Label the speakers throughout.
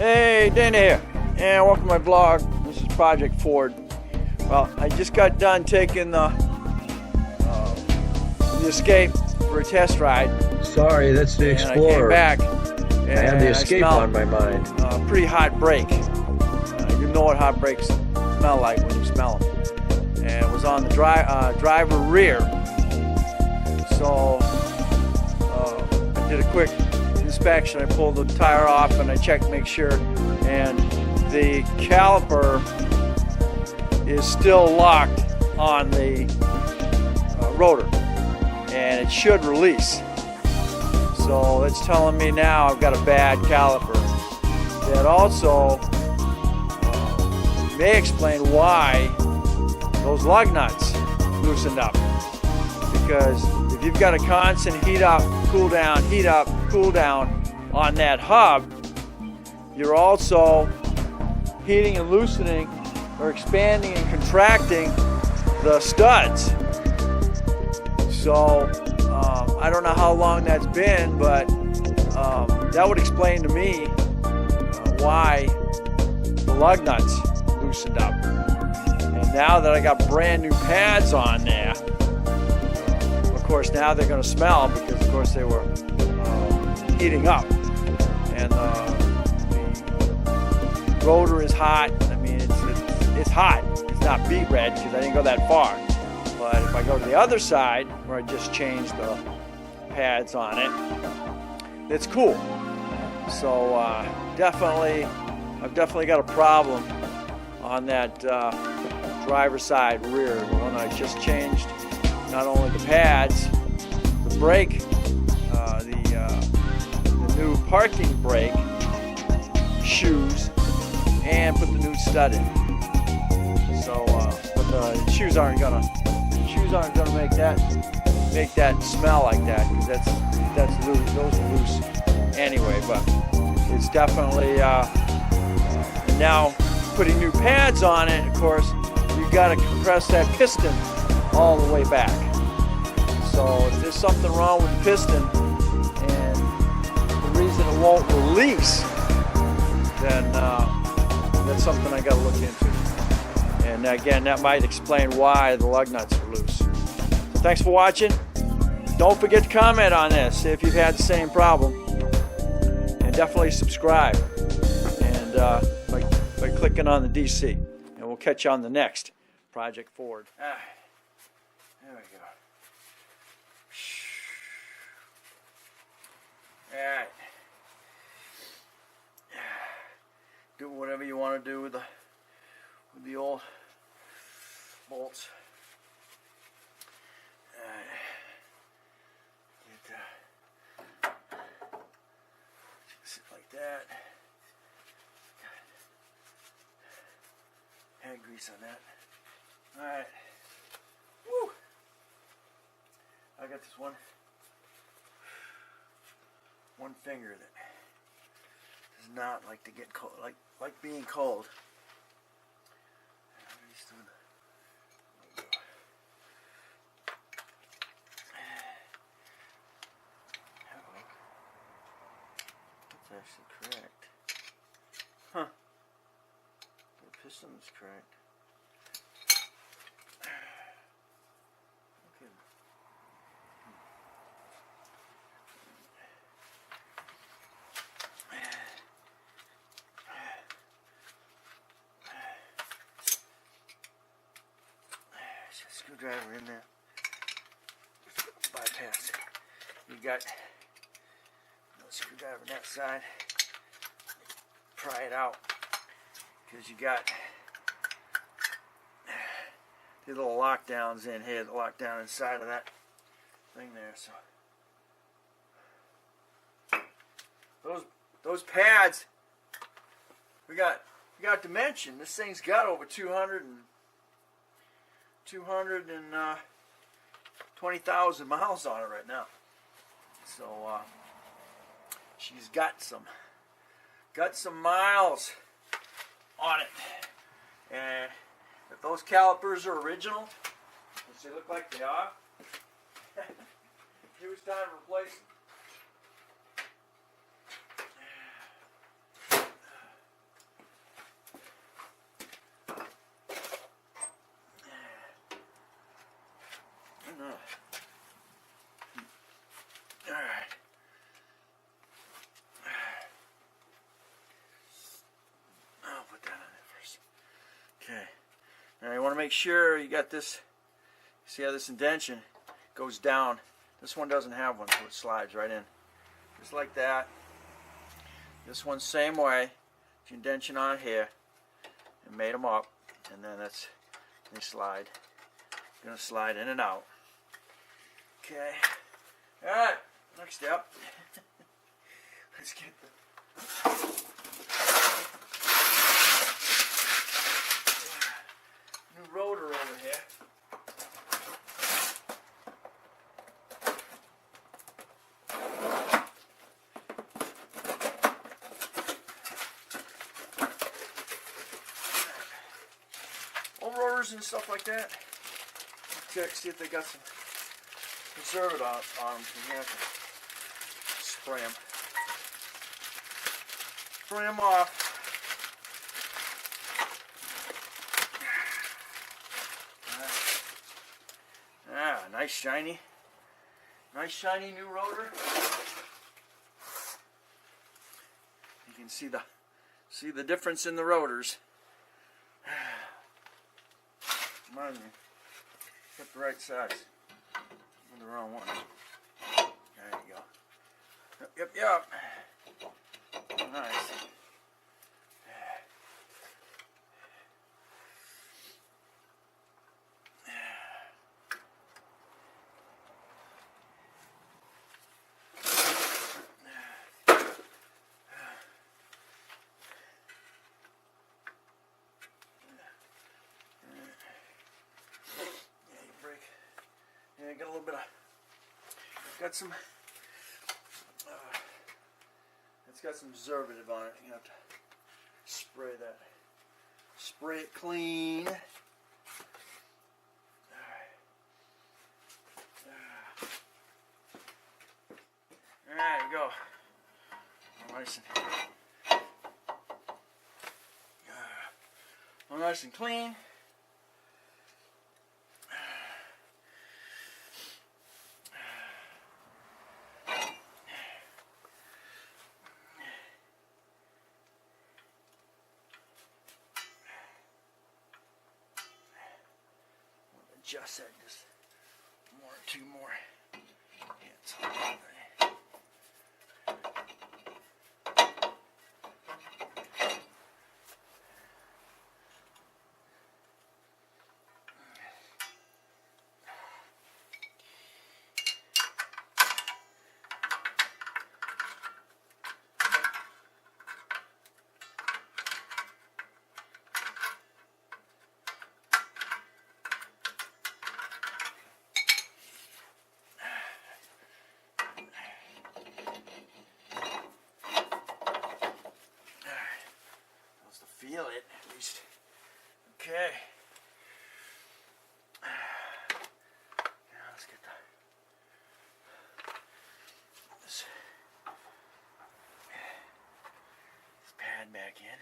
Speaker 1: Hey, Dana here, and welcome to my vlog. This is Project Ford. Well, I just got done taking the Escape for a test ride.
Speaker 2: Sorry, that's the Explorer.
Speaker 1: I came back, and
Speaker 2: I had the Escape on my mind.
Speaker 1: Pretty hot brake. You know what hot brakes smell like when you smell them. And it was on the driver rear. So I did a quick inspection. I pulled the tire off and I checked to make sure, and the caliper is still locked on the rotor, and it should release. So it's telling me now I've got a bad caliper. That also may explain why those lug nuts loosened up, because if you've got a constant heat up, cool down, heat up, cool down on that hub, you're also heating and loosening or expanding and contracting the studs. So I don't know how long that's been, but that would explain to me why the lug nuts loosened up. And now that I got brand new pads on there, of course now they're going to smell, because of course they were heating up, and the rotor is hot. I mean, it's hot. It's not beet red because I didn't go that far. But if I go to the other side, where I just changed the pads on it, it's cool. So I've definitely got a problem on that driver's side rear. The one I just changed, not only the pads, the brake, the new parking brake shoes, and put the new stud in. So, but the shoes aren't gonna make that smell like that, because that's loose. Those are loose anyway. But it's definitely now putting new pads on it. Of course, you got to compress that piston all the way back. So if there's something wrong with the piston and the reason it won't release, then that's something I got to look into. And again, that might explain why the lug nuts are loose. So thanks for watching. Don't forget to comment on this if you've had the same problem, and definitely subscribe, and by clicking on the DC, and we'll catch you on the next Project Ford. All right, there we go. All right. Do whatever you want to do with the old bolts. Sit like that. Hand grease on that. Alright. Woo! I got this one finger that does not like to get cold, like being cold. That's actually correct. Huh. The piston is correct. Okay. Screwdriver in there. Bypass it. You got no screwdriver on that side. Pry it out, because you got the little lockdowns in here. The lockdown inside of that thing there. So those pads, we got dimension. This thing's got over 220,000 miles on it right now. So she's got some miles on it. And if those calipers are original, which they look like they are, it was time to replace them. Okay. Now you want to make sure you got this. See how this indentation goes down. This one doesn't have one, so it slides right in. Just like that. This one same way. Indentation on here. And made them up. And then they slide. Gonna slide in and out. Okay. Alright. Next step. Let's get the new rotor over here. Old rotors and stuff like that. Check, see if they got some preservative on them, so you have to spray them. Spray them off. Nice shiny new rotor. You can see the difference in the rotors. Reminds me, put the right size. Put the wrong one. There you go. Yep. Nice. Got a little bit of, got some, it's got some preservative on it. You have to spray that, spray it clean. There you go. All nice and clean. Just that, just one or two more hits on that thing. Feel it, at least. Okay. Now let's get this pad back in.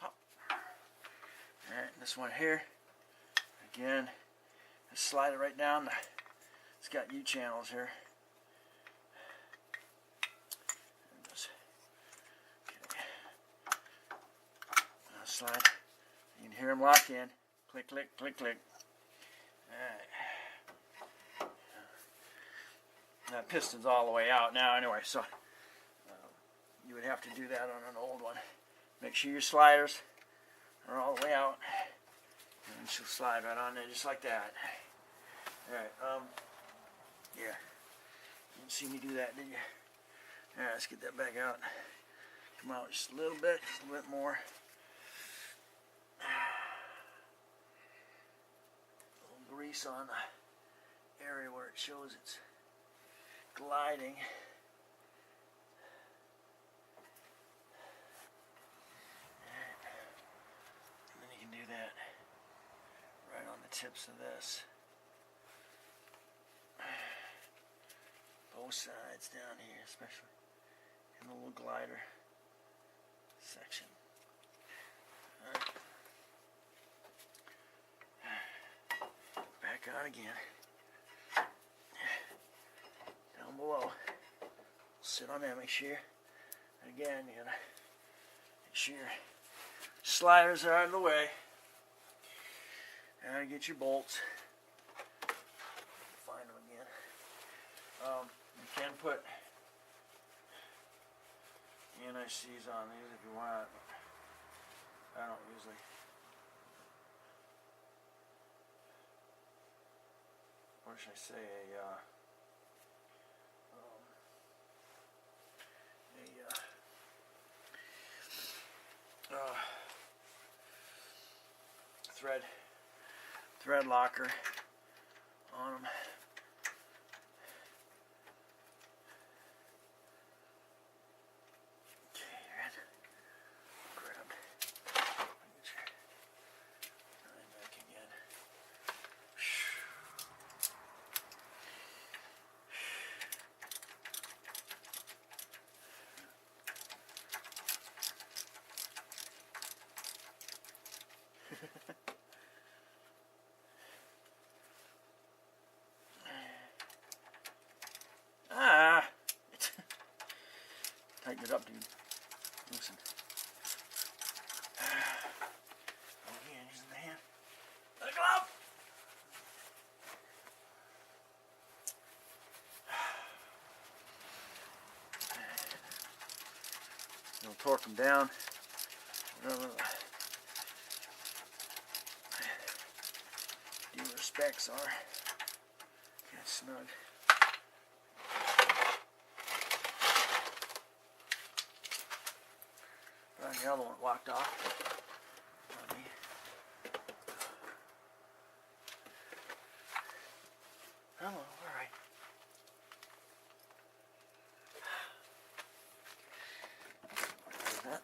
Speaker 1: Pop. Alright, this one here. Again, just slide it right down. It's got U-channels here. Okay. Now slide. You can hear them lock in. Click, click, click, click. Alright. That piston's all the way out now anyway, so you would have to do that on an old one. Make sure your sliders are all the way out. And she'll slide right on there just like that. Alright, yeah, you didn't see me do that, did you? Alright, let's get that back out. Come out just a little bit more. A little grease on the area where it shows it's gliding. And then you can do that right on the tips of this. Both sides down here, especially in the little glider section. All right. Back on again. Down below. sit on that. Make sure. Again, you gotta make sure your sliders are out of the way. And get your bolts. Find them again. You can put NICs on these if you want. But I don't usually. What should I say? Thread locker on them. Okay, right. Grab. Get your line back again. Tighten it up, dude. Listen. Again, using the hand. Let go up! You'll torque them down. Whatever the dealer specs are. Get snug. The other one walked off. Hello, alright. That.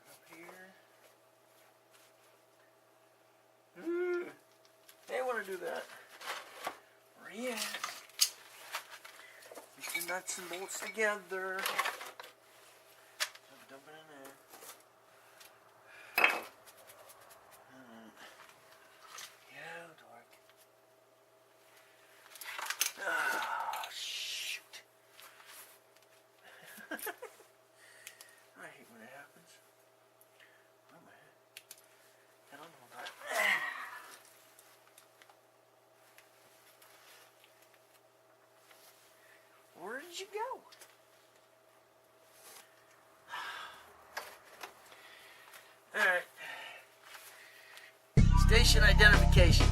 Speaker 1: Up here. They want to do that. Yeah. Push the nuts and bolts together. Dump it in there. Yeah, dark. Ah, shoot. I hate when it happens. Oh, man. I don't know that. Where did you go? Alright. Station identification.